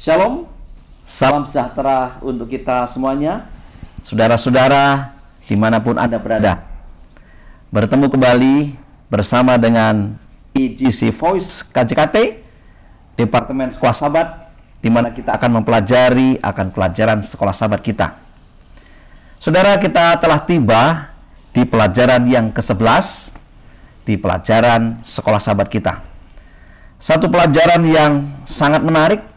Shalom, salam sejahtera untuk kita semuanya, saudara-saudara dimanapun Anda berada. Bertemu kembali bersama dengan EGC Voice KJKT, Departemen Sekolah Sahabat, di mana kita akan mempelajari akan pelajaran sekolah sahabat kita. Saudara, kita telah tiba di pelajaran yang ke-11, di pelajaran sekolah sahabat kita. Satu pelajaran yang sangat menarik,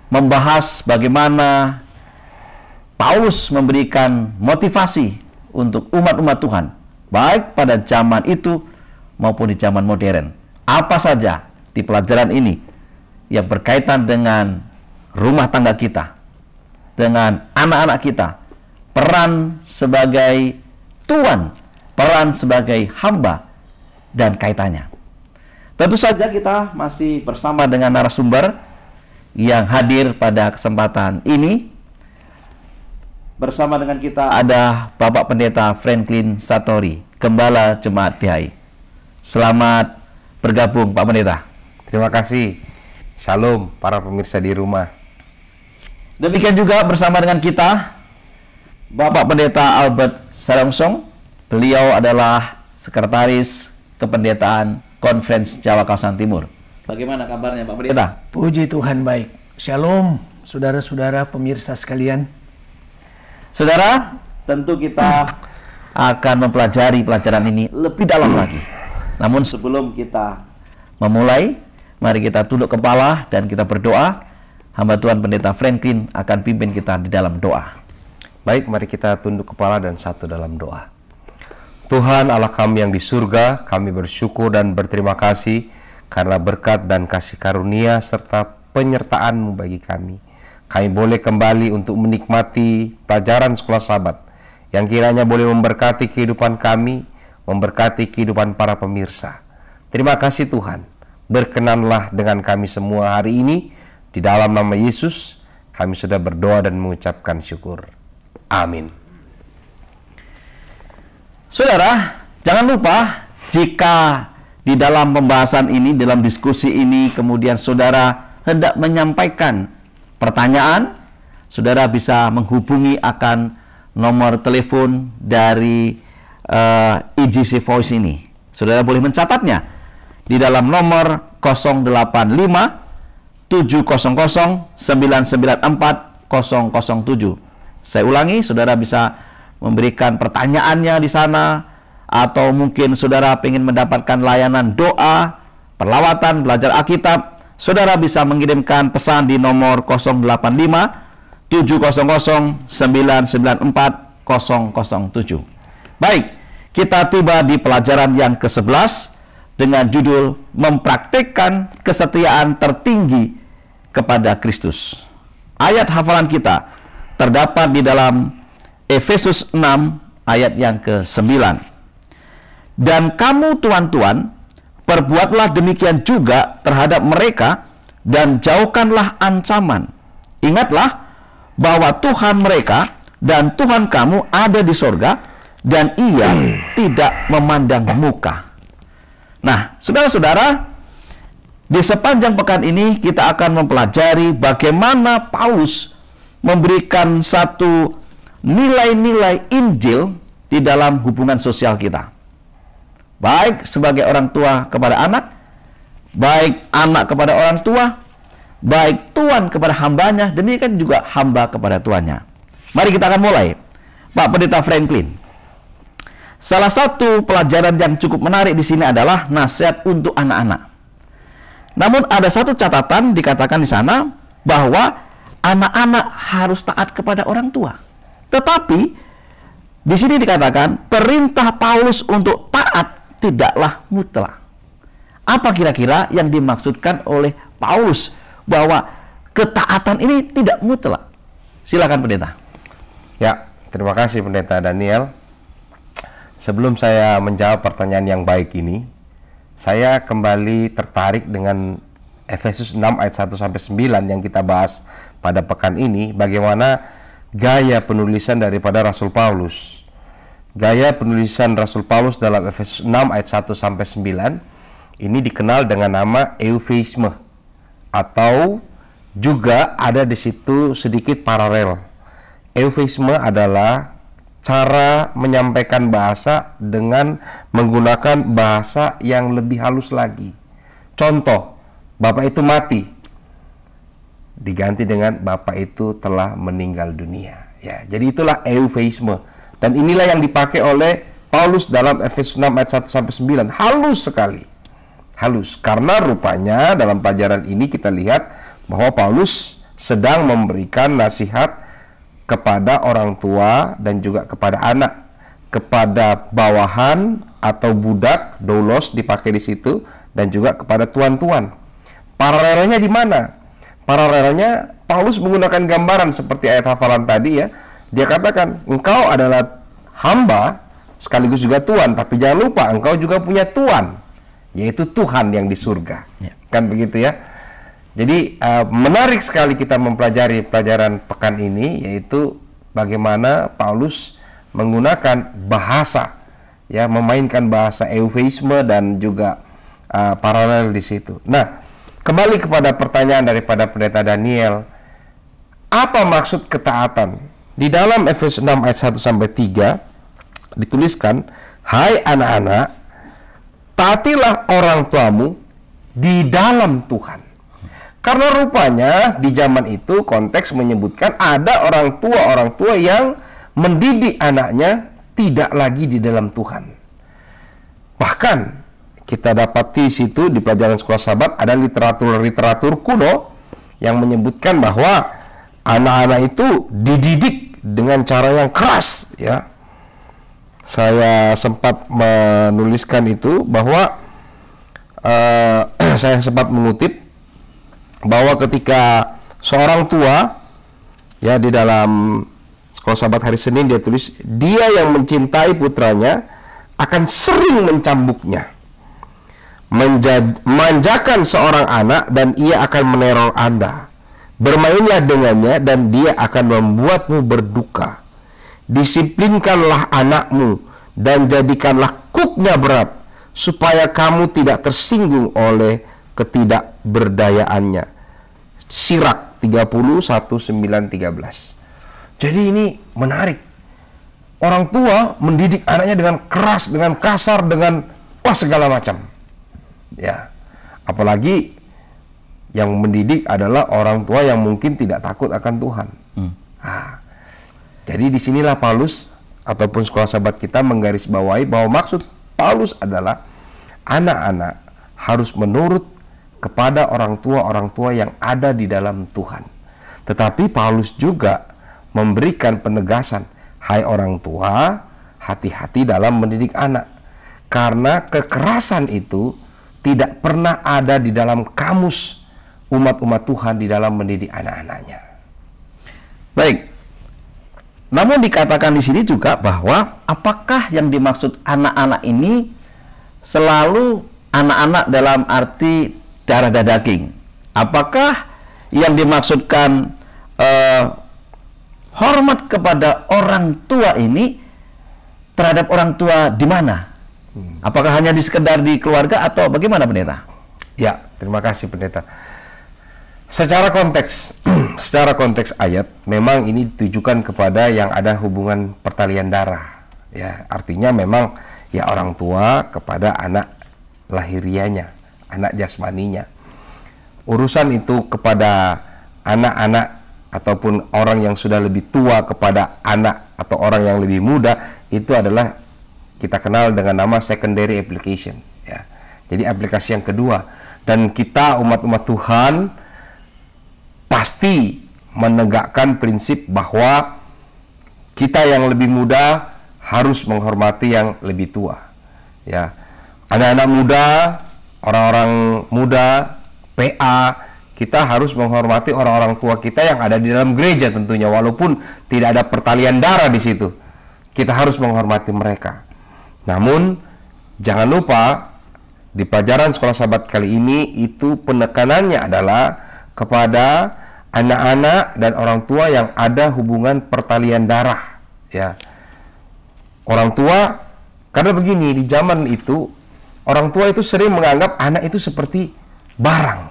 membahas bagaimana Paulus memberikan motivasi untuk umat-umat Tuhan, baik pada zaman itu maupun di zaman modern. Apa saja di pelajaran ini yang berkaitan dengan rumah tangga kita, dengan anak-anak kita, peran sebagai tuan, peran sebagai hamba, dan kaitannya. Tentu saja kita masih bersama dengan narasumber yang hadir pada kesempatan ini. Bersama dengan kita ada Bapak Pendeta Franklin Satori, Gembala Jemaat PHI. Selamat bergabung Pak Pendeta. Terima kasih. Shalom para pemirsa di rumah. Demikian juga bersama dengan kita Bapak Pendeta Albert Sarongsong. Beliau adalah Sekretaris Kependetaan Konferensi Jawa Kawasan Timur. Bagaimana kabarnya Pak Pendeta? Puji Tuhan baik. Shalom, saudara-saudara pemirsa sekalian. Saudara, tentu kita akan mempelajari pelajaran ini lebih dalam lagi. Namun sebelum kita memulai, mari kita tunduk kepala dan kita berdoa. Hamba Tuhan Pendeta Franklin akan pimpin kita di dalam doa. Baik, mari kita tunduk kepala dan satu dalam doa. Tuhan Allah kami yang di surga, kami bersyukur dan berterima kasih karena berkat dan kasih karunia serta penyertaan-Mu bagi kami. Kami boleh kembali untuk menikmati pelajaran sekolah sahabat yang kiranya boleh memberkati kehidupan kami, memberkati kehidupan para pemirsa. Terima kasih Tuhan. Berkenanlah dengan kami semua hari ini. Di dalam nama Yesus, kami sudah berdoa dan mengucapkan syukur. Amin. Saudara, jangan lupa jika di dalam pembahasan ini, dalam diskusi ini, kemudian saudara hendak menyampaikan pertanyaan, saudara bisa menghubungi akan nomor telepon dari EGC Voice ini. Saudara boleh mencatatnya di dalam nomor 085 700 994 007. Saya ulangi, saudara bisa memberikan pertanyaannya di sana, atau mungkin saudara ingin mendapatkan layanan doa, perlawatan, belajar Alkitab, saudara bisa mengirimkan pesan di nomor 085 700 994 007. Baik, kita tiba di pelajaran yang ke-11 dengan judul Mempraktikkan Kesetiaan Tertinggi kepada Kristus. Ayat hafalan kita terdapat di dalam Efesus 6 ayat yang ke-9. Dan kamu tuan-tuan, perbuatlah demikian juga terhadap mereka dan jauhkanlah ancaman. Ingatlah bahwa Tuhan mereka dan Tuhan kamu ada di sorga dan Ia tidak memandang muka. Nah, saudara-saudara, di sepanjang pekan ini kita akan mempelajari bagaimana Paulus memberikan satu nilai-nilai Injil di dalam hubungan sosial kita. Baik sebagai orang tua kepada anak, baik anak kepada orang tua, baik tuan kepada hambanya, demikian juga hamba kepada tuannya. Mari kita akan mulai. Pak Pendeta Franklin, salah satu pelajaran yang cukup menarik di sini adalah nasihat untuk anak-anak. Namun ada satu catatan dikatakan di sana bahwa anak-anak harus taat kepada orang tua. Tetapi di sini dikatakan perintah Paulus untuk taat tidaklah mutlak. Apa kira-kira yang dimaksudkan oleh Paulus bahwa ketaatan ini tidak mutlak. Silakan pendeta. Ya, terima kasih Pendeta Daniel. Sebelum saya menjawab pertanyaan yang baik ini, saya kembali tertarik dengan Efesus 6 ayat 1-9 yang kita bahas pada pekan ini, bagaimana gaya penulisan daripada Rasul Paulus. Gaya penulisan Rasul Paulus dalam Efesus 6 ayat 1-9 ini dikenal dengan nama eufeisme, atau juga ada di situ sedikit paralel. Eufeisme adalah cara menyampaikan bahasa dengan menggunakan bahasa yang lebih halus lagi. Contoh, Bapak itu mati, diganti dengan Bapak itu telah meninggal dunia. Ya, jadi itulah eufeisme. Dan inilah yang dipakai oleh Paulus dalam Efesus 6 ayat 1-9. Halus sekali. Halus. Karena rupanya dalam pelajaran ini kita lihat bahwa Paulus sedang memberikan nasihat kepada orang tua dan juga kepada anak, kepada bawahan atau budak, doulos dipakai di situ, dan juga kepada tuan-tuan. Paralelnya di mana? Paralelnya Paulus menggunakan gambaran seperti ayat hafalan tadi ya. Dia katakan, engkau adalah hamba sekaligus juga tuan, tapi jangan lupa engkau juga punya tuan, yaitu Tuhan yang di surga. Ya. Kan begitu ya. Jadi menarik sekali kita mempelajari pelajaran pekan ini, yaitu bagaimana Paulus menggunakan bahasa, ya, memainkan bahasa eufeisme dan juga paralel di situ. Nah, kembali kepada pertanyaan daripada Pendeta Daniel, apa maksud ketaatan? Di dalam Efesus 6 ayat 1-3 dituliskan, hai anak-anak, taatilah orang tuamu di dalam Tuhan. Karena rupanya di zaman itu konteks menyebutkan ada orang tua yang mendidik anaknya tidak lagi di dalam Tuhan. Bahkan kita dapati di situ di pelajaran sekolah sahabat ada literatur kuno yang menyebutkan bahwa anak-anak itu dididik dengan cara yang keras, ya. Saya sempat menuliskan itu bahwa saya sempat mengutip bahwa ketika seorang tua, ya, di dalam sekolah sahabat hari Senin dia tulis, dia yang mencintai putranya akan sering mencambuknya, manjakan seorang anak dan ia akan meneror Anda. Bermainlah dengannya dan dia akan membuatmu berduka. Disiplinkanlah anakmu dan jadikanlah kuknya berat, supaya kamu tidak tersinggung oleh ketidakberdayaannya. Sirak 30:1-9-13. Jadi ini menarik. Orang tua mendidik anaknya dengan keras, dengan kasar, dengan segala macam. Ya. Apalagi yang mendidik adalah orang tua yang mungkin tidak takut akan Tuhan. Jadi disinilah Paulus ataupun sekolah sahabat kita menggarisbawahi bahwa maksud Paulus adalah anak-anak harus menurut kepada orang tua yang ada di dalam Tuhan. Tetapi Paulus juga memberikan penegasan, hai orang tua, hati-hati dalam mendidik anak. Karena kekerasan itu tidak pernah ada di dalam kamus umat-umat Tuhan di dalam mendidik anak-anaknya. Baik. Namun dikatakan di sini juga bahwa apakah yang dimaksud anak-anak ini selalu anak-anak dalam arti darah dan daging? Apakah yang dimaksudkan hormat kepada orang tua ini terhadap orang tua di mana? Apakah hanya sekedar di keluarga atau bagaimana, Pendeta? Ya, terima kasih Pendeta. Secara konteks ayat memang ini ditujukan kepada yang ada hubungan pertalian darah. Ya, artinya memang ya orang tua kepada anak lahirianya, anak jasmaninya. Urusan itu kepada anak-anak ataupun orang yang sudah lebih tua kepada anak atau orang yang lebih muda, itu adalah kita kenal dengan nama secondary application, ya. Jadi aplikasi yang kedua. Dan kita umat-umat Tuhan pasti menegakkan prinsip bahwa kita yang lebih muda harus menghormati yang lebih tua, ya. Anak-anak muda, orang-orang muda, PA, kita harus menghormati orang-orang tua kita yang ada di dalam gereja tentunya, walaupun tidak ada pertalian darah di situ. Kita harus menghormati mereka. Namun jangan lupa di pelajaran Sekolah Sahabat kali ini itu penekanannya adalah kepada anak-anak dan orang tua yang ada hubungan pertalian darah, ya. Orang tua, karena begini, di zaman itu orang tua itu sering menganggap anak itu seperti barang,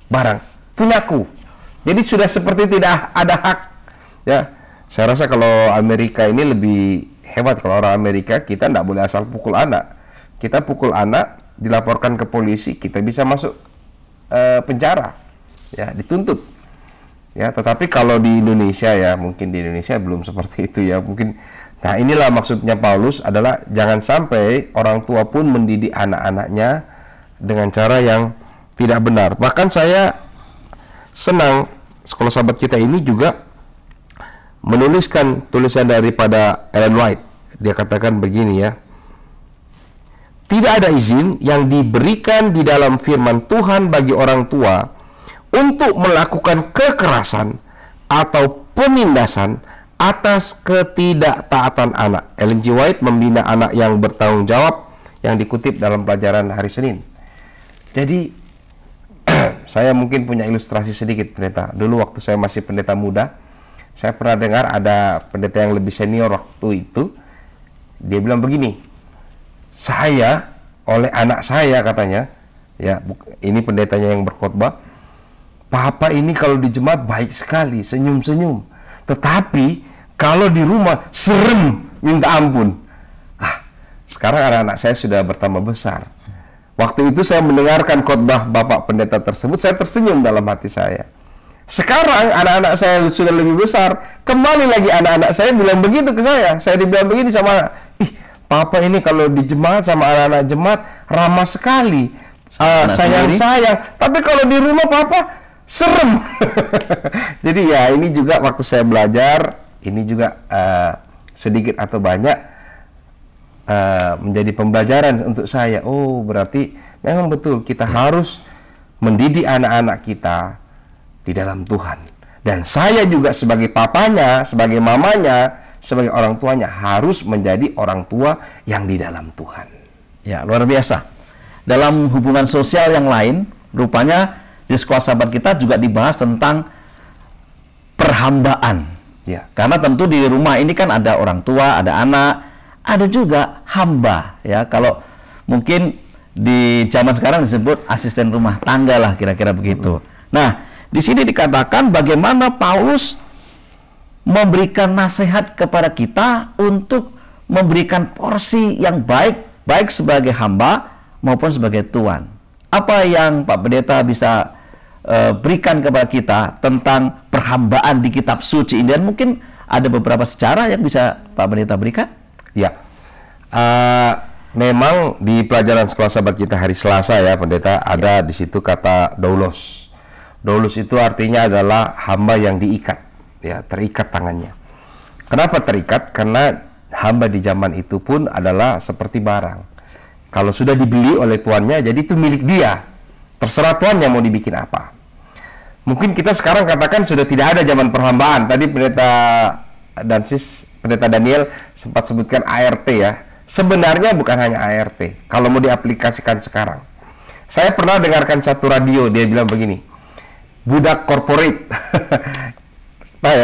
barang punyaku. Jadi sudah seperti tidak ada hak, ya. Saya rasa kalau Amerika ini lebih hebat. Kalau orang Amerika, kita tidak boleh asal pukul anak. Kita pukul anak, dilaporkan ke polisi, kita bisa masuk penjara, ya, dituntut. Ya, tetapi kalau di Indonesia, ya, mungkin di Indonesia belum seperti itu, ya, mungkin. Nah, inilah maksudnya Paulus adalah jangan sampai orang tua pun mendidik anak-anaknya dengan cara yang tidak benar. Bahkan saya senang Sekolah Sahabat kita ini juga menuliskan tulisan daripada Ellen White. Dia katakan begini, ya. Tidak ada izin yang diberikan di dalam firman Tuhan bagi orang tua untuk melakukan kekerasan atau penindasan atas ketidaktaatan anak. Ellen G. White membina anak yang bertanggung jawab, yang dikutip dalam pelajaran hari Senin. Jadi saya mungkin punya ilustrasi sedikit, pendeta. Dulu waktu saya masih pendeta muda, saya pernah dengar ada pendeta yang lebih senior waktu itu. Dia bilang begini, saya oleh anak saya, katanya, ya, ini pendetanya yang berkhotbah, Papa ini kalau di jemaat baik sekali, senyum-senyum. Tetapi kalau di rumah serem minta ampun. Sekarang anak-anak saya sudah bertambah besar. Waktu itu saya mendengarkan khotbah Bapak pendeta tersebut, saya tersenyum dalam hati saya. Sekarang anak-anak saya sudah lebih besar, kembali lagi anak-anak saya bilang begitu ke saya. Saya dibilang begini sama, Papa ini kalau di jemaat sama anak-anak jemaat ramah sekali, sayang-sayang. Tapi kalau di rumah Papa serem. Jadi ya, ini juga waktu saya belajar, ini juga sedikit atau banyak menjadi pembelajaran untuk saya. Oh, berarti memang betul kita harus mendidik anak-anak kita di dalam Tuhan. Dan saya juga sebagai papanya, sebagai mamanya, sebagai orang tuanya harus menjadi orang tua yang di dalam Tuhan. Ya, luar biasa. Dalam hubungan sosial yang lain, rupanya di Sekolah Sahabat kita juga dibahas tentang perhambaan. Ya. Karena tentu di rumah ini kan ada orang tua, ada anak, ada juga hamba. Ya, kalau mungkin di zaman sekarang disebut asisten rumah tangga lah, kira-kira begitu. Nah, di sini dikatakan bagaimana Paulus memberikan nasihat kepada kita untuk memberikan porsi yang baik, baik sebagai hamba maupun sebagai tuan. Apa yang Pak Pendeta bisa berikan kepada kita tentang perhambaan di kitab suci ini? Dan mungkin ada beberapa secara yang bisa Pak Pendeta berikan? Ya, memang di pelajaran Sekolah Sahabat kita hari Selasa, ya, Pendeta, ada di situ kata doulos. Doulos itu artinya adalah hamba yang diikat, ya, terikat tangannya. Kenapa terikat? Karena hamba di zaman itu pun adalah seperti barang. Kalau sudah dibeli oleh tuannya, jadi itu milik dia. Terserah tuannya mau dibikin apa. Mungkin kita sekarang katakan sudah tidak ada zaman perhambaan. Tadi Pendeta Pendeta Daniel sempat sebutkan ART, ya. Sebenarnya bukan hanya ART. Kalau mau diaplikasikan sekarang, saya pernah dengarkan satu radio, dia bilang begini, budak korporat.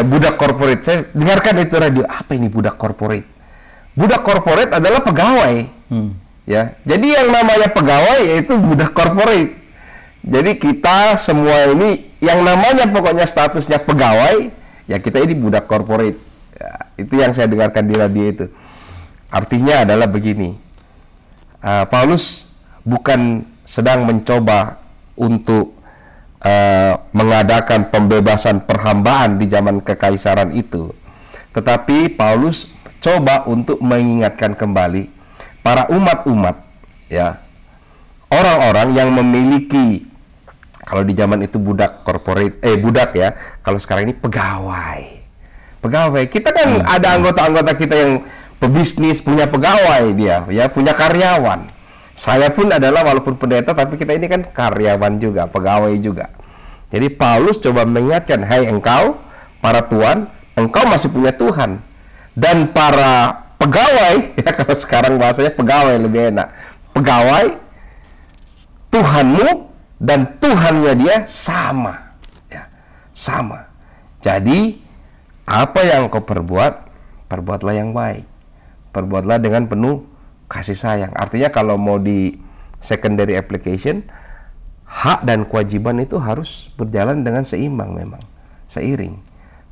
Budak korporat. Saya dengarkan itu radio. Apa ini budak korporat? Budak korporat adalah pegawai. Ya, jadi yang namanya pegawai yaitu budak korporat. Jadi kita semua ini yang namanya pokoknya statusnya pegawai, ya kita ini budak korporat. Ya, itu yang saya dengarkan di radio itu. Artinya adalah begini, Paulus bukan sedang mencoba untuk mengadakan pembebasan perhambaan di zaman kekaisaran itu, tetapi Paulus coba untuk mengingatkan kembali para umat-umat, ya, orang-orang yang memiliki, kalau di zaman itu budak korporat, budak, ya, kalau sekarang ini pegawai. Kita kan ada anggota-anggota kita yang pebisnis, punya pegawai dia, ya, punya karyawan. Saya pun adalah walaupun pendeta, tapi kita ini kan karyawan juga, pegawai juga. Jadi Paulus coba mengingatkan, hai engkau, para tuan, engkau masih punya Tuhan. Dan para pegawai, ya kalau sekarang bahasanya pegawai lebih enak. Pegawai, Tuhanmu dan Tuhannya dia sama. Ya, sama. Jadi, apa yang kau perbuat, perbuatlah yang baik. Perbuatlah dengan penuh kasih sayang. Artinya kalau mau di secondary application, hak dan kewajiban itu harus berjalan dengan seimbang memang, seiring.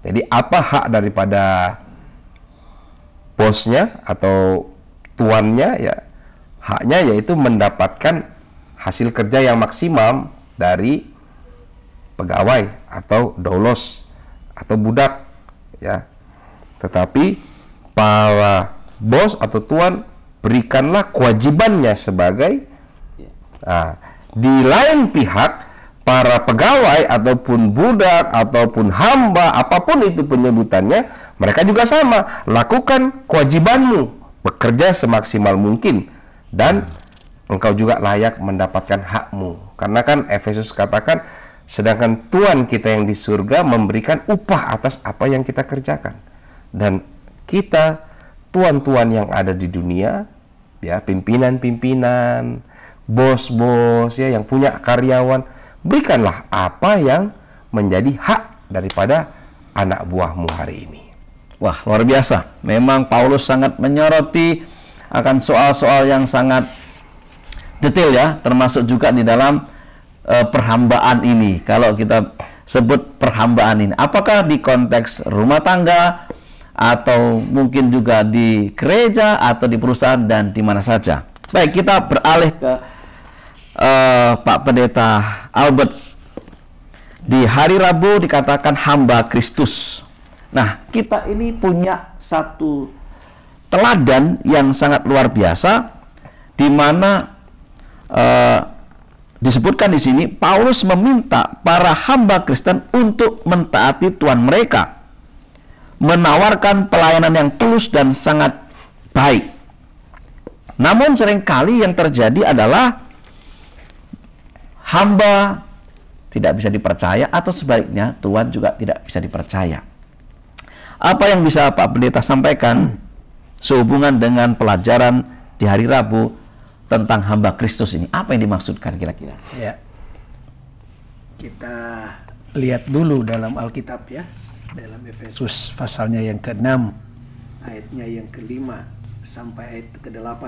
Jadi apa hak daripada bosnya atau tuannya, ya haknya yaitu mendapatkan hasil kerja yang maksimal dari pegawai atau doulos atau budak, ya. Tetapi para bos atau tuan berikanlah kewajibannya sebagai di lain pihak, para pegawai ataupun budak ataupun hamba, apapun itu penyebutannya, mereka juga sama. Lakukan kewajibanmu, bekerja semaksimal mungkin, dan engkau juga layak mendapatkan hakmu. Karena kan Efesus katakan, sedangkan Tuhan kita yang di surga memberikan upah atas apa yang kita kerjakan. Dan kita, tuan-tuan yang ada di dunia, ya, pimpinan-pimpinan, bos-bos, ya, yang punya karyawan, berikanlah apa yang menjadi hak daripada anak buahmu hari ini. Wah, luar biasa. Memang Paulus sangat menyoroti akan soal-soal yang sangat detail, ya, termasuk juga di dalam perhambaan ini. Kalau kita sebut perhambaan ini, apakah di konteks rumah tangga atau mungkin juga di gereja atau di perusahaan dan di mana saja. Baik, kita beralih ke Pak Pendeta Albert. Di hari Rabu dikatakan hamba Kristus. Nah, kita ini punya satu teladan yang sangat luar biasa, di mana disebutkan di sini Paulus meminta para hamba Kristen untuk mentaati Tuhan mereka, menawarkan pelayanan yang tulus dan sangat baik. Namun seringkali yang terjadi adalah hamba tidak bisa dipercaya, atau sebaliknya Tuhan juga tidak bisa dipercaya. Apa yang bisa Pak Pendeta sampaikan sehubungan dengan pelajaran di hari Rabu tentang hamba Kristus ini? Apa yang dimaksudkan kira-kira? Ya, kita lihat dulu dalam Alkitab, ya, dalam Efesus pasalnya yang ke-6 ayatnya yang ke-5 sampai ayat ke-8.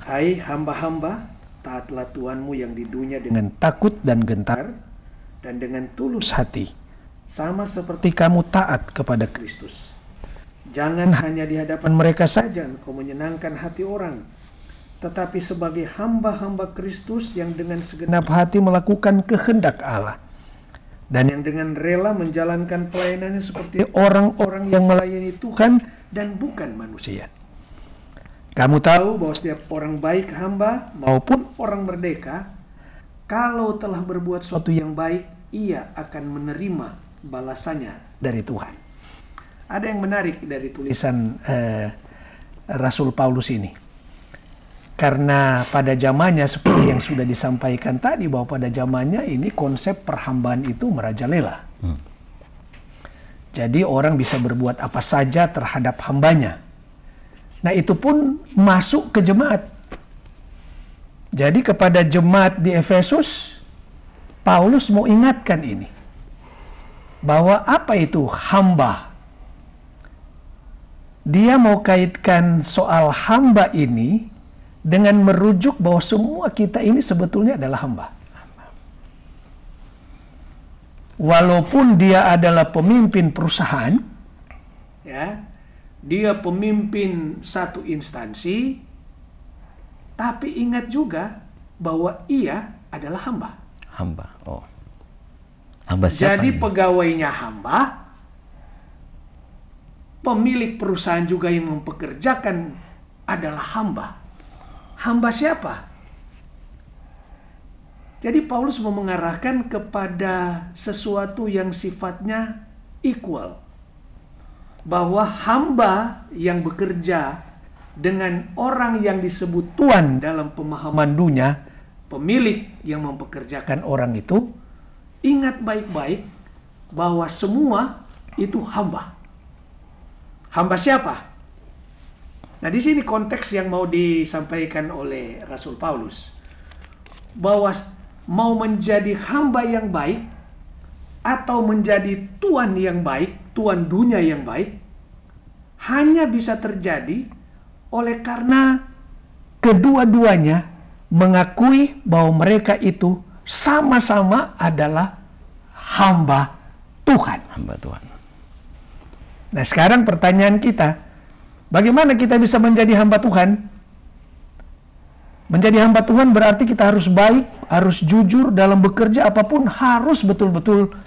Hai hamba-hamba, taatlah Tuhanmu yang di dunia dengan takut dan gentar dan dengan tulus hati, sama seperti kamu taat kepada Kristus. Jangan hanya di hadapan mereka saja engkau menyenangkan hati orang, tetapi sebagai hamba-hamba Kristus yang dengan segenap hati melakukan kehendak Allah, dan yang dengan rela menjalankan pelayanannya seperti orang-orang yang melayani Tuhan dan bukan manusia. Kamu tahu bahwa setiap orang baik hamba maupun orang merdeka, kalau telah berbuat sesuatu yang baik, ia akan menerima balasannya dari Tuhan. Ada yang menarik dari tulisan Rasul Paulus ini. Karena pada zamannya, seperti yang sudah disampaikan tadi, bahwa pada zamannya ini konsep perhambaan itu merajalela. Jadi orang bisa berbuat apa saja terhadap hambanya. Nah, itu pun masuk ke jemaat. Jadi kepada jemaat di Efesus, Paulus mau ingatkan ini, bahwa apa itu hamba. Dia mau kaitkan soal hamba ini dengan merujuk bahwa semua kita ini sebetulnya adalah hamba. Walaupun dia adalah pemimpin perusahaan, ya, dia pemimpin satu instansi, tapi ingat juga bahwa ia adalah hamba. Hamba, oh, hamba siapa? Jadi ini? pegawainya hamba, pemilik perusahaan juga yang mempekerjakan adalah hamba. Hamba siapa? Jadi Paulus mau mengarahkan kepada sesuatu yang sifatnya equal. Bahwa hamba yang bekerja dengan orang yang disebut Tuhan dalam pemahaman dunia, pemilik yang mempekerjakan orang ingat baik-baik bahwa semua itu hamba. Hamba siapa? Nah, di sini konteks yang mau disampaikan oleh Rasul Paulus, bahwa mau menjadi hamba yang baik atau menjadi tuan yang baik, tuan dunia yang baik, hanya bisa terjadi oleh karena kedua-duanya mengakui bahwa mereka itu sama-sama adalah hamba Tuhan. Hamba Tuhan. Nah, sekarang pertanyaan kita, bagaimana kita bisa menjadi hamba Tuhan? Menjadi hamba Tuhan berarti kita harus baik, harus jujur dalam bekerja apapun, harus betul-betul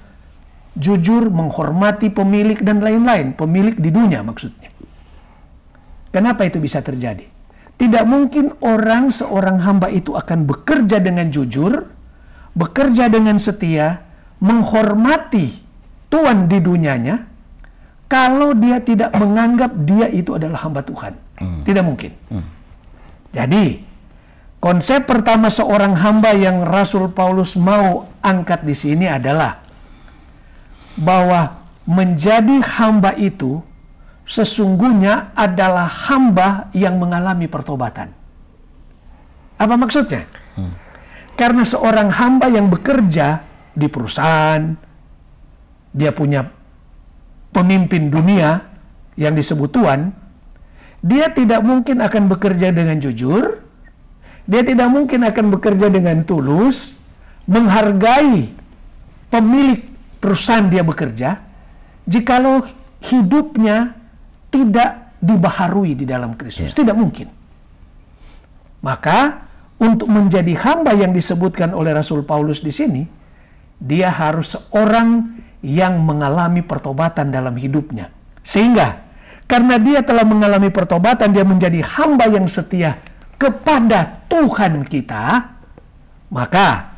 jujur, menghormati pemilik dan lain-lain. Pemilik di dunia maksudnya. Kenapa itu bisa terjadi? Tidak mungkin seorang hamba itu akan bekerja dengan jujur, bekerja dengan setia, menghormati Tuhan di dunianya, kalau dia tidak menganggap dia itu adalah hamba Tuhan. Tidak mungkin. Jadi, konsep pertama seorang hamba yang Rasul Paulus mau angkat di sini adalah bahwa menjadi hamba itu sesungguhnya adalah hamba yang mengalami pertobatan. Apa maksudnya? Karena seorang hamba yang bekerja di perusahaan, dia punya pemimpin dunia yang disebut Tuan, dia tidak mungkin akan bekerja dengan jujur, dia tidak mungkin akan bekerja dengan tulus, menghargai pemilik perusahaan dia bekerja, jikalau hidupnya tidak dibaharui di dalam Kristus. Tidak mungkin. Maka, untuk menjadi hamba yang disebutkan oleh Rasul Paulus di sini, dia harus seorang yang mengalami pertobatan dalam hidupnya. Sehingga, karena dia telah mengalami pertobatan, dia menjadi hamba yang setia kepada Tuhan kita, maka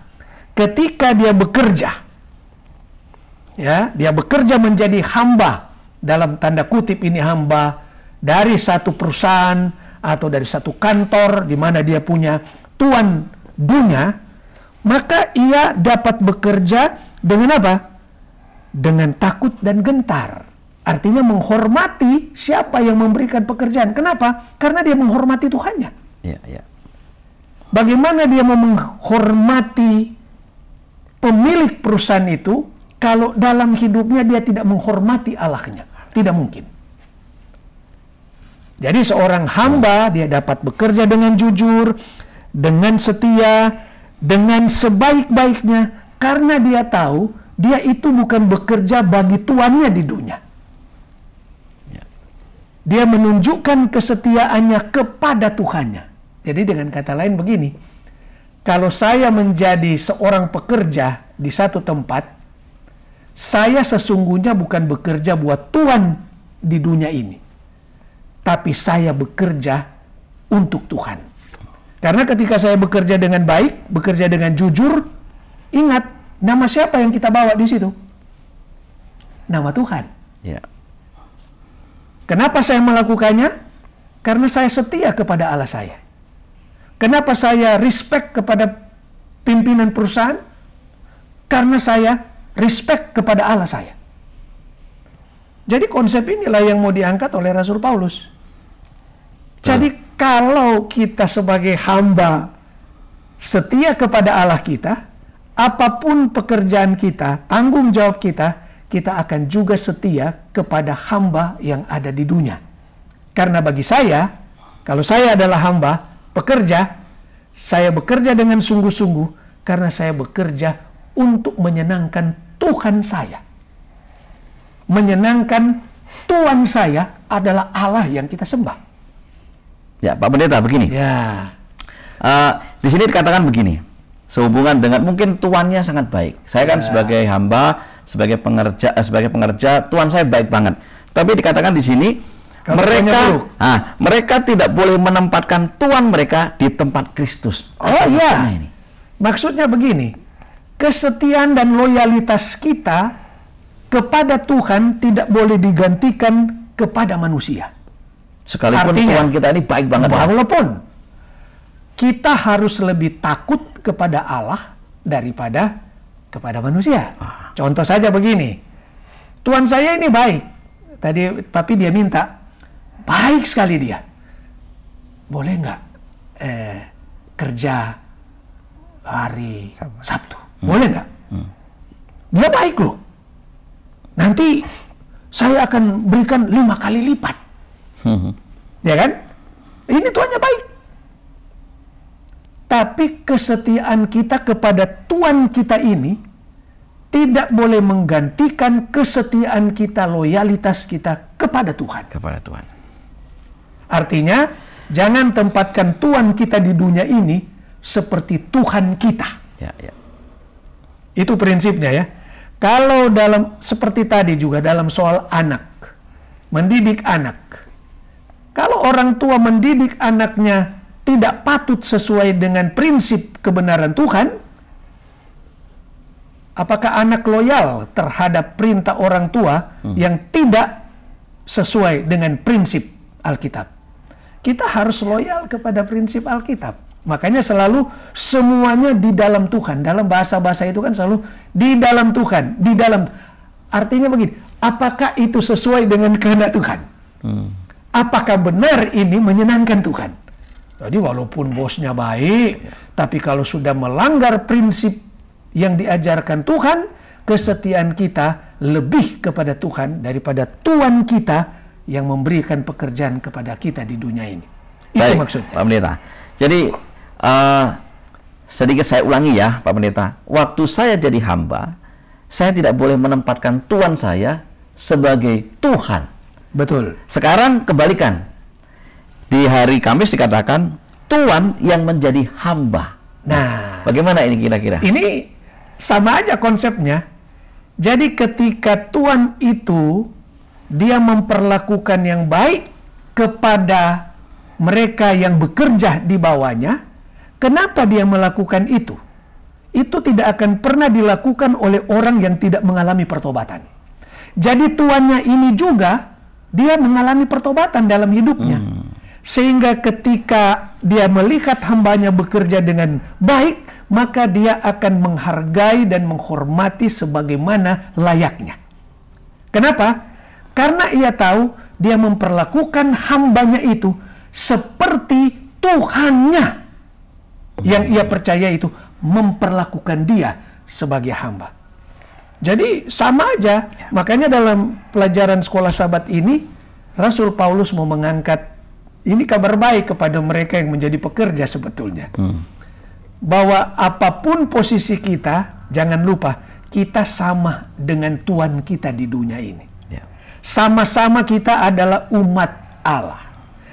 ketika dia bekerja, dia bekerja menjadi hamba, dalam tanda kutip ini hamba, dari satu perusahaan atau dari satu kantor di mana dia punya tuan dunia, maka ia dapat bekerja dengan apa? Dengan takut dan gentar. Artinya menghormati siapa yang memberikan pekerjaan. Kenapa? Karena dia menghormati Tuhannya. Bagaimana dia mau menghormati pemilik perusahaan itu kalau dalam hidupnya dia tidak menghormati Allahnya? Tidak mungkin. Jadi seorang hamba dia dapat bekerja dengan jujur, dengan setia, dengan sebaik-baiknya, karena dia tahu dia itu bukan bekerja bagi tuannya di dunia. Dia menunjukkan kesetiaannya kepada Tuhannya. Jadi dengan kata lain begini, kalau saya menjadi seorang pekerja di satu tempat, saya sesungguhnya bukan bekerja buat Tuhan di dunia ini, tapi saya bekerja untuk Tuhan. Karena ketika saya bekerja dengan baik, bekerja dengan jujur, ingat, nama siapa yang kita bawa di situ? Nama Tuhan. Kenapa saya melakukannya? Karena saya setia kepada Allah saya. Kenapa saya respect kepada pimpinan perusahaan? Karena saya respect kepada Allah saya. Jadi konsep inilah yang mau diangkat oleh Rasul Paulus. Jadi kalau kita sebagai hamba setia kepada Allah kita, apapun pekerjaan kita, tanggung jawab kita, kita akan juga setia kepada hamba yang ada di dunia. Karena bagi saya, kalau saya adalah hamba, pekerja, saya bekerja dengan sungguh-sungguh karena saya bekerja untuk menyenangkan Tuhan saya. Menyenangkan Tuhan saya adalah Allah yang kita sembah. Ya, Pak Pendeta, begini. Di sini dikatakan begini, sehubungan dengan mungkin tuannya sangat baik. Saya kan sebagai hamba, sebagai pengerja, tuan saya baik banget. Tapi dikatakan di sini, mereka tidak boleh menempatkan tuan mereka di tempat Kristus. Ini? Maksudnya begini, kesetiaan dan loyalitas kita kepada Tuhan tidak boleh digantikan kepada manusia. Sekalipun artinya, Tuhan kita ini baik banget. Walaupun kita harus lebih takut kepada Allah daripada kepada manusia. Contoh saja begini, Tuhan saya ini baik, tapi dia minta, baik sekali dia, boleh nggak kerja hari Sabtu? Boleh nggak? Dia baik loh. Nanti saya akan berikan 5 kali lipat. Ya kan? Ini Tuhannya baik. Tapi kesetiaan kita kepada Tuhan kita ini tidak boleh menggantikan kesetiaan kita, loyalitas kita kepada Tuhan. Kepada Tuhan. Artinya, jangan tempatkan Tuhan kita di dunia ini seperti Tuhan kita. Ya, ya. Itu prinsipnya ya. Kalau seperti tadi juga dalam soal anak, mendidik anak. Kalau orang tua mendidik anaknya tidak patut sesuai dengan prinsip kebenaran Tuhan, apakah anak loyal terhadap perintah orang tua yang tidak sesuai dengan prinsip Alkitab? Kita harus loyal kepada prinsip Alkitab. Makanya selalu semuanya di dalam Tuhan. Dalam bahasa-bahasa itu kan selalu di dalam Tuhan. Di dalam, artinya begini, apakah itu sesuai dengan kehendak Tuhan? Apakah benar ini menyenangkan Tuhan? Jadi walaupun bosnya baik, tapi kalau sudah melanggar prinsip yang diajarkan Tuhan, kesetiaan kita lebih kepada Tuhan daripada Tuhan kita yang memberikan pekerjaan kepada kita di dunia ini. Itu Baik, maksudnya. Pak Pendeta. Jadi sedikit saya ulangi ya, Pak Pendeta. Waktu saya jadi hamba, saya tidak boleh menempatkan Tuhan saya sebagai Tuhan. Betul. Sekarang kebalikan. Di hari Kamis dikatakan Tuhan yang menjadi hamba. Nah, Bagaimana ini kira-kira? ini sama aja konsepnya. Jadi ketika Tuhan itu dia memperlakukan yang baik kepada mereka yang bekerja di bawahnya, kenapa dia melakukan itu? Itu tidak akan pernah dilakukan oleh orang yang tidak mengalami pertobatan. Jadi tuannya ini juga dia mengalami pertobatan dalam hidupnya. Sehingga ketika dia melihat hambanya bekerja dengan baik, maka dia akan menghargai dan menghormati sebagaimana layaknya. Kenapa? Karena ia tahu dia memperlakukan hambanya itu seperti Tuhannya yang ia percaya itu memperlakukan dia sebagai hamba. Jadi sama aja. Makanya dalam pelajaran sekolah Sabat ini, Rasul Paulus mau mengangkat ini kabar baik kepada mereka yang menjadi pekerja sebetulnya. Bahwa apapun posisi kita, jangan lupa kita sama dengan Tuhan kita di dunia ini. Sama-sama kita adalah umat Allah.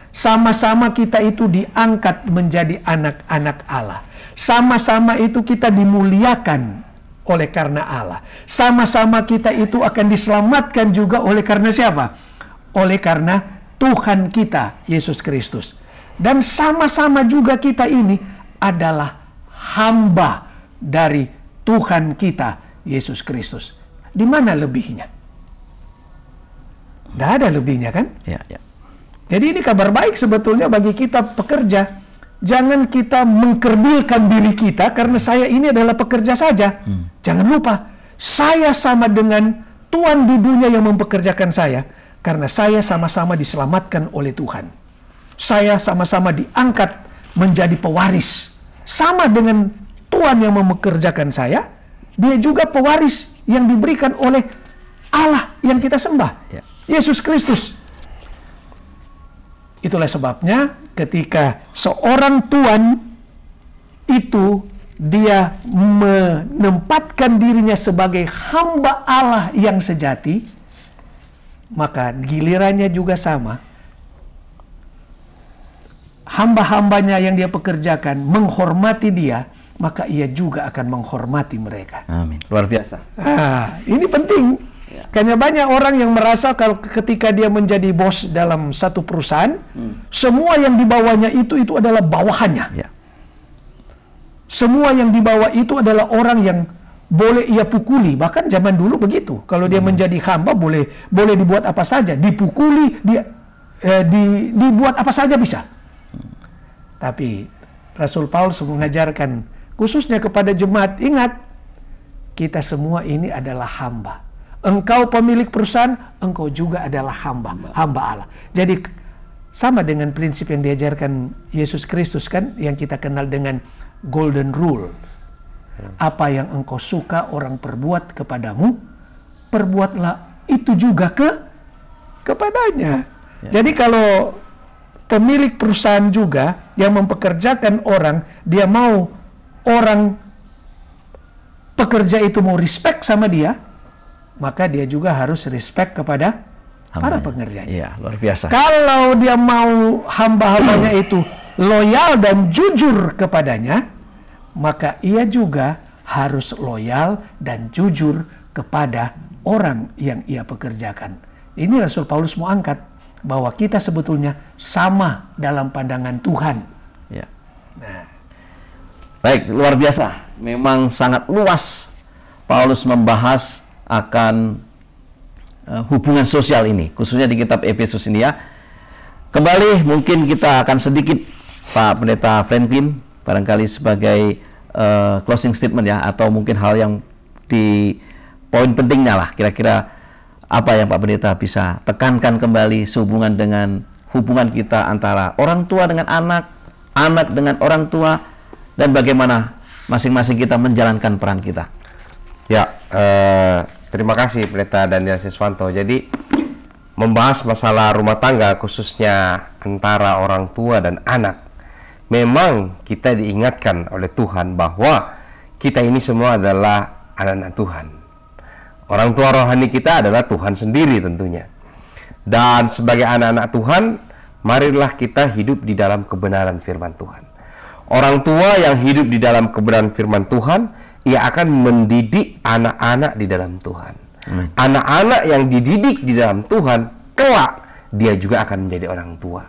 Sama-sama kita itu diangkat menjadi anak-anak Allah. Sama-sama itu kita dimuliakan oleh karena Allah. Sama-sama kita itu akan diselamatkan juga oleh karena siapa? Oleh karena Tuhan kita, Yesus Kristus. Dan sama-sama juga kita ini adalah hamba dari Tuhan kita, Yesus Kristus. Di mana lebihnya? Tidak ada lebihnya kan? Ya, ya. Jadi ini kabar baik sebetulnya bagi kita pekerja. Jangan kita mengkerdilkan diri kita karena saya ini adalah pekerja saja. Jangan lupa, saya sama dengan Tuhan di dunia yang mempekerjakan saya. Karena saya sama-sama diselamatkan oleh Tuhan. Saya sama-sama diangkat menjadi pewaris. Sama dengan Tuhan yang mempekerjakan saya, dia juga pewaris yang diberikan oleh Allah yang kita sembah. Ya. Yesus Kristus. Itulah sebabnya ketika seorang Tuhan itu dia menempatkan dirinya sebagai hamba Allah yang sejati, maka gilirannya juga sama. Hamba-hambanya yang dia pekerjakan menghormati dia, maka ia juga akan menghormati mereka. Amin. Luar biasa. Ini penting. Karena banyak orang yang merasa kalau ketika dia menjadi bos dalam satu perusahaan, semua yang di bawahnya itu adalah bawahannya. Ya. Semua yang di bawah itu adalah orang yang boleh ia pukuli. Bahkan zaman dulu begitu. Kalau dia menjadi hamba boleh dibuat apa saja, dipukuli, dibuat apa saja bisa. Tapi Rasul Paulus mengajarkan khususnya kepada jemaat, ingat, kita semua ini adalah hamba. Engkau pemilik perusahaan, engkau juga adalah hamba Allah. Jadi sama dengan prinsip yang diajarkan Yesus Kristus kan, yang kita kenal dengan golden rule. Apa yang engkau suka orang perbuat kepadamu, perbuatlah itu juga kepadanya. Jadi kalau pemilik perusahaan juga yang mempekerjakan orang, dia mau orang pekerja itu mau respect sama dia, maka dia juga harus respect kepada para pengerjanya. Iya, luar biasa. Kalau dia mau hamba-hambanya itu loyal dan jujur kepadanya, maka ia juga harus loyal dan jujur kepada orang yang ia pekerjakan. Ini Rasul Paulus mau angkat bahwa kita sebetulnya sama dalam pandangan Tuhan. Ya. Nah. Baik, luar biasa. Memang sangat luas Paulus membahas akan hubungan sosial ini, khususnya di kitab Efesus ini ya. Kembali mungkin kita akan sedikit, Pak Pendeta Franklin, barangkali sebagai closing statement ya, atau mungkin hal yang di poin pentingnya lah, kira-kira apa yang Pak Pendeta bisa tekankan kembali sehubungan dengan hubungan kita antara orang tua dengan anak, anak dengan orang tua, dan bagaimana masing-masing kita menjalankan peran kita. Ya, terima kasih Pendeta Daniel Siswanto. Jadi membahas masalah rumah tangga khususnya antara orang tua dan anak, memang kita diingatkan oleh Tuhan bahwa kita ini semua adalah anak-anak Tuhan. Orang tua rohani kita adalah Tuhan sendiri tentunya. Dan sebagai anak-anak Tuhan, marilah kita hidup di dalam kebenaran firman Tuhan. Orang tua yang hidup di dalam kebenaran firman Tuhan, ia akan mendidik anak-anak di dalam Tuhan. Anak-anak yang dididik di dalam Tuhan, kelak dia juga akan menjadi orang tua.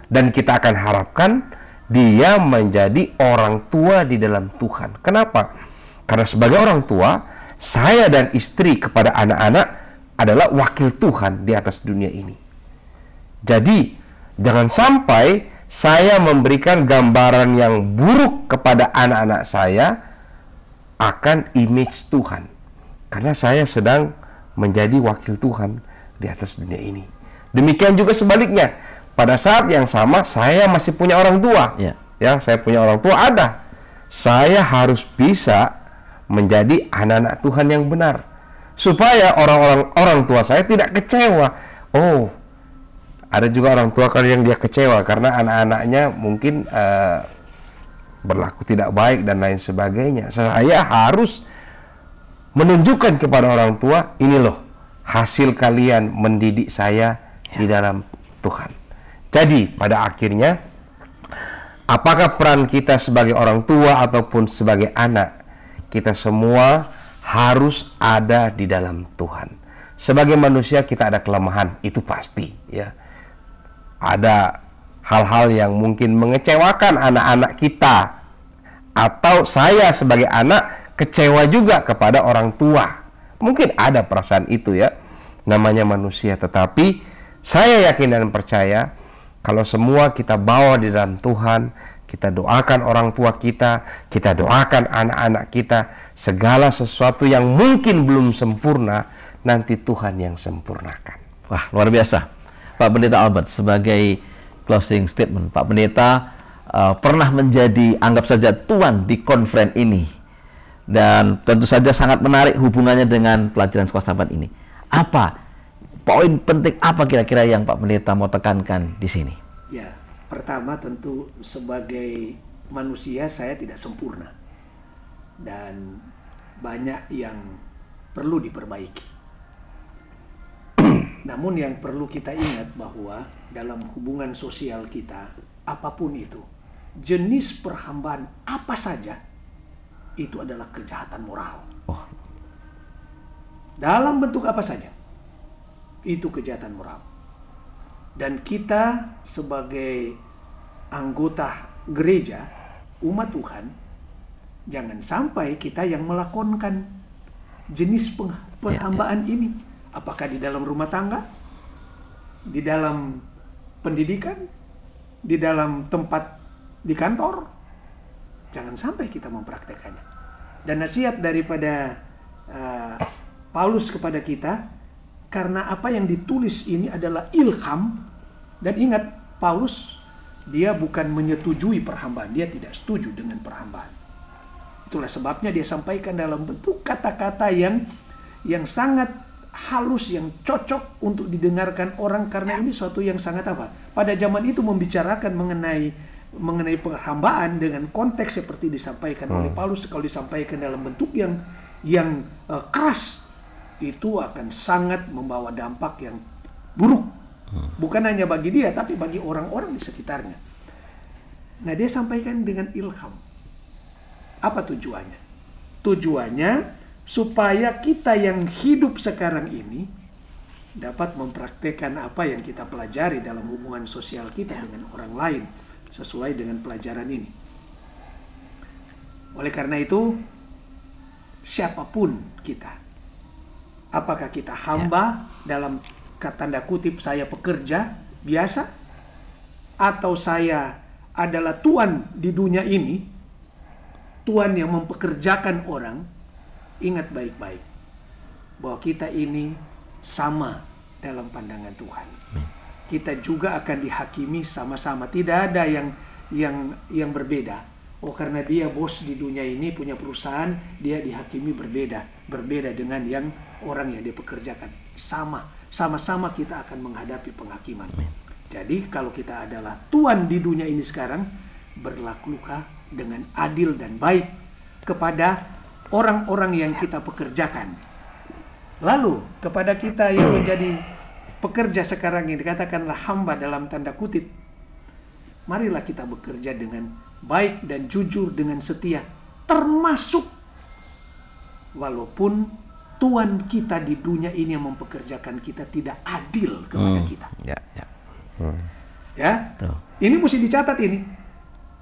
Dan kita akan harapkan dia menjadi orang tua di dalam Tuhan. Kenapa? Karena sebagai orang tua, saya dan istri kepada anak-anak adalah wakil Tuhan di atas dunia ini. Jadi, jangan sampai saya memberikan gambaran yang buruk kepada anak-anak saya akan image Tuhan. Karena saya sedang menjadi wakil Tuhan di atas dunia ini. Demikian juga sebaliknya. Pada saat yang sama, saya masih punya orang tua. Ya, saya punya orang tua ada. Saya harus bisa menjadi anak-anak Tuhan yang benar, supaya orang tua saya tidak kecewa. Oh, ada juga orang tua kan yang dia kecewa karena anak-anaknya mungkin berlaku tidak baik dan lain sebagainya. Saya harus menunjukkan kepada orang tua, ini loh hasil kalian mendidik saya di dalam Tuhan. Jadi pada akhirnya, apakah peran kita sebagai orang tua ataupun sebagai anak, kita semua harus ada di dalam Tuhan. Sebagai manusia kita ada kelemahan, itu pasti ya. Ada hal-hal yang mungkin mengecewakan anak-anak kita, atau saya sebagai anak kecewa juga kepada orang tua. Mungkin ada perasaan itu ya, namanya manusia. Tetapi saya yakin dan percaya kalau semua kita bawa di dalam Tuhan, kita doakan orang tua kita doakan anak-anak kita, segala sesuatu yang mungkin belum sempurna, nanti Tuhan yang sempurnakan. Wah, luar biasa. Pak Pendeta Albert, sebagai closing statement, Pak Pendeta pernah menjadi, anggap saja, tuan di konferen ini. Dan tentu saja sangat menarik hubungannya dengan pelajaran sekolah sahabat ini. Apa poin penting, apa kira-kira yang Pak Pendeta mau tekankan di sini? Ya, pertama tentu sebagai manusia saya tidak sempurna. Dan banyak yang perlu diperbaiki. Namun yang perlu kita ingat bahwa dalam hubungan sosial kita, apapun itu, jenis perhambaan apa saja, itu adalah kejahatan moral. Dalam bentuk apa saja, itu kejahatan moral. Dan kita sebagai anggota gereja, umat Tuhan, jangan sampai kita yang melakukan jenis perhambaan ini. Apakah di dalam rumah tangga, di dalam pendidikan, di dalam tempat di kantor, jangan sampai kita mempraktekannya. Dan nasihat daripada Paulus kepada kita, karena apa yang ditulis ini adalah ilham. Dan ingat, Paulus dia bukan menyetujui perhambaan, dia tidak setuju dengan perhambaan. Itulah sebabnya dia sampaikan dalam bentuk kata-kata yang sangat halus, yang cocok untuk didengarkan orang, karena ini suatu yang sangat apa? Pada zaman itu membicarakan mengenai perhambaan dengan konteks seperti disampaikan oleh Paulus. Kalau disampaikan dalam bentuk yang keras, itu akan sangat membawa dampak yang buruk, bukan hanya bagi dia tapi bagi orang-orang di sekitarnya. Nah, dia sampaikan dengan ilham. Apa tujuannya? Tujuannya supaya kita yang hidup sekarang ini dapat mempraktekkan apa yang kita pelajari dalam hubungan sosial kita dengan orang lain sesuai dengan pelajaran ini. Oleh karena itu, siapapun kita, apakah kita hamba dalam tanda kutip saya pekerja biasa, atau saya adalah tuan di dunia ini, tuan yang mempekerjakan orang, ingat baik-baik bahwa kita ini sama dalam pandangan Tuhan. Kita juga akan dihakimi sama-sama. Tidak ada yang berbeda. Oh, karena dia bos di dunia ini, punya perusahaan, dia dihakimi berbeda dengan yang orang yang dia pekerjakan. Sama-sama kita akan menghadapi penghakiman. Jadi kalau kita adalah tuan di dunia ini sekarang, berlakulah dengan adil dan baik kepada orang-orang yang kita pekerjakan. Lalu kepada kita yang menjadi pekerja sekarang ini, dikatakanlah hamba dalam tanda kutip, marilah kita bekerja dengan baik dan jujur, dengan setia, termasuk walaupun tuan kita di dunia ini yang mempekerjakan kita tidak adil kepada kita. Ya, ini mesti dicatat ini.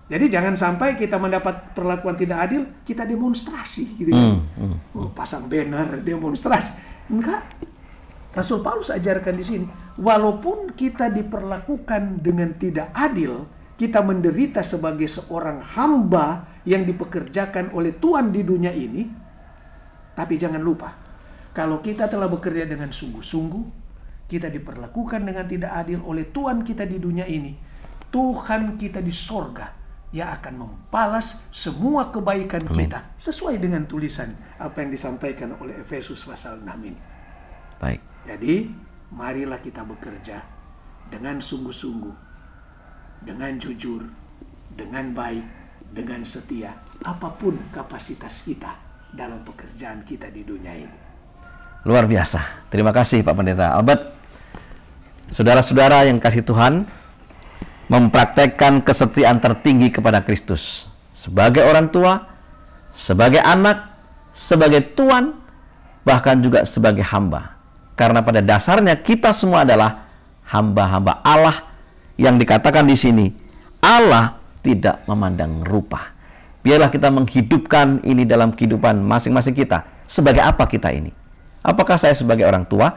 Jadi jangan sampai kita mendapat perlakuan tidak adil, kita demonstrasi gitu kan. Pasang banner demonstrasi. Enggak. Rasul Paulus ajarkan di sini, walaupun kita diperlakukan dengan tidak adil, kita menderita sebagai seorang hamba yang dipekerjakan oleh Tuhan di dunia ini, tapi jangan lupa, kalau kita telah bekerja dengan sungguh-sungguh, kita diperlakukan dengan tidak adil oleh Tuhan kita di dunia ini, Tuhan kita di sorga yang akan membalas semua kebaikan kita sesuai dengan tulisan apa yang disampaikan oleh Efesus pasal 6 ini. Baik. Jadi, marilah kita bekerja dengan sungguh-sungguh, dengan jujur, dengan baik, dengan setia, apapun kapasitas kita dalam pekerjaan kita di dunia ini. Luar biasa. Terima kasih Pak Pendeta Albert. Saudara-saudara yang kasih Tuhan, mempraktekkan kesetiaan tertinggi kepada Kristus sebagai orang tua, sebagai anak, sebagai tuan, bahkan juga sebagai hamba. Karena pada dasarnya kita semua adalah hamba-hamba Allah yang dikatakan di sini, Allah tidak memandang rupa. Biarlah kita menghidupkan ini dalam kehidupan masing-masing kita. Sebagai apa kita ini? Apakah saya sebagai orang tua?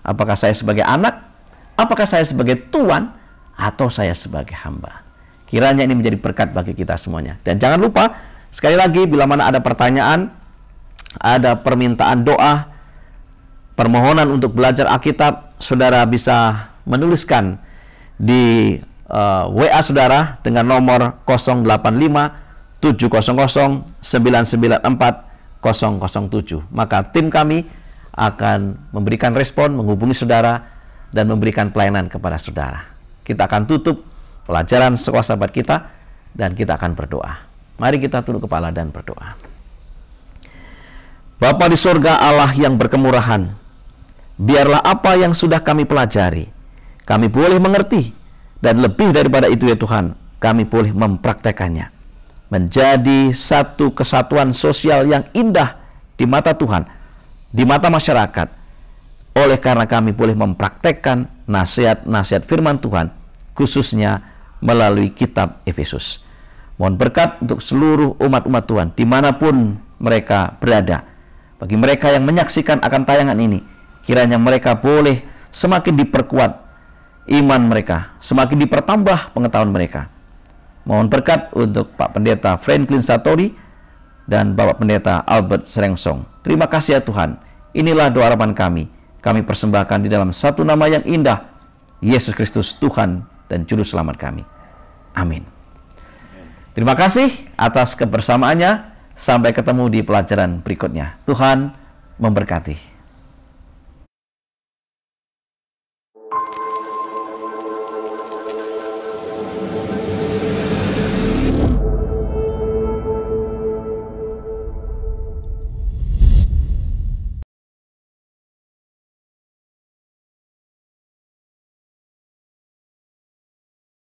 Apakah saya sebagai anak? Apakah saya sebagai tuan? Atau saya sebagai hamba? Kiranya ini menjadi berkat bagi kita semuanya. Dan jangan lupa, sekali lagi, bila mana ada pertanyaan, ada permintaan doa, permohonan untuk belajar Alkitab, saudara bisa menuliskan di WA saudara dengan nomor 085 700 994 007. Maka tim kami akan memberikan respon, menghubungi saudara, dan memberikan pelayanan kepada saudara. Kita akan tutup pelajaran sekolah sahabat kita dan kita akan berdoa. Mari kita tunduk kepala dan berdoa. Bapa di surga, Allah yang berkemurahan, biarlah apa yang sudah kami pelajari, kami boleh mengerti, dan lebih daripada itu ya Tuhan, kami boleh mempraktekannya menjadi satu kesatuan sosial yang indah di mata Tuhan, di mata masyarakat, oleh karena kami boleh mempraktekkan nasihat-nasihat firman Tuhan, khususnya melalui kitab Efesus. Mohon berkat untuk seluruh umat-umat Tuhan, dimanapun mereka berada. Bagi mereka yang menyaksikan akan tayangan ini, kiranya mereka boleh semakin diperkuat iman mereka, semakin dipertambah pengetahuan mereka. Mohon berkat untuk Pak Pendeta Franklin Satori dan Bapak Pendeta Albert Serengsong. Terima kasih ya Tuhan. Inilah doa harapan kami. Kami persembahkan di dalam satu nama yang indah, Yesus Kristus Tuhan dan Juru Selamat kami. Amin. Terima kasih atas kebersamaannya. Sampai ketemu di pelajaran berikutnya. Tuhan memberkati.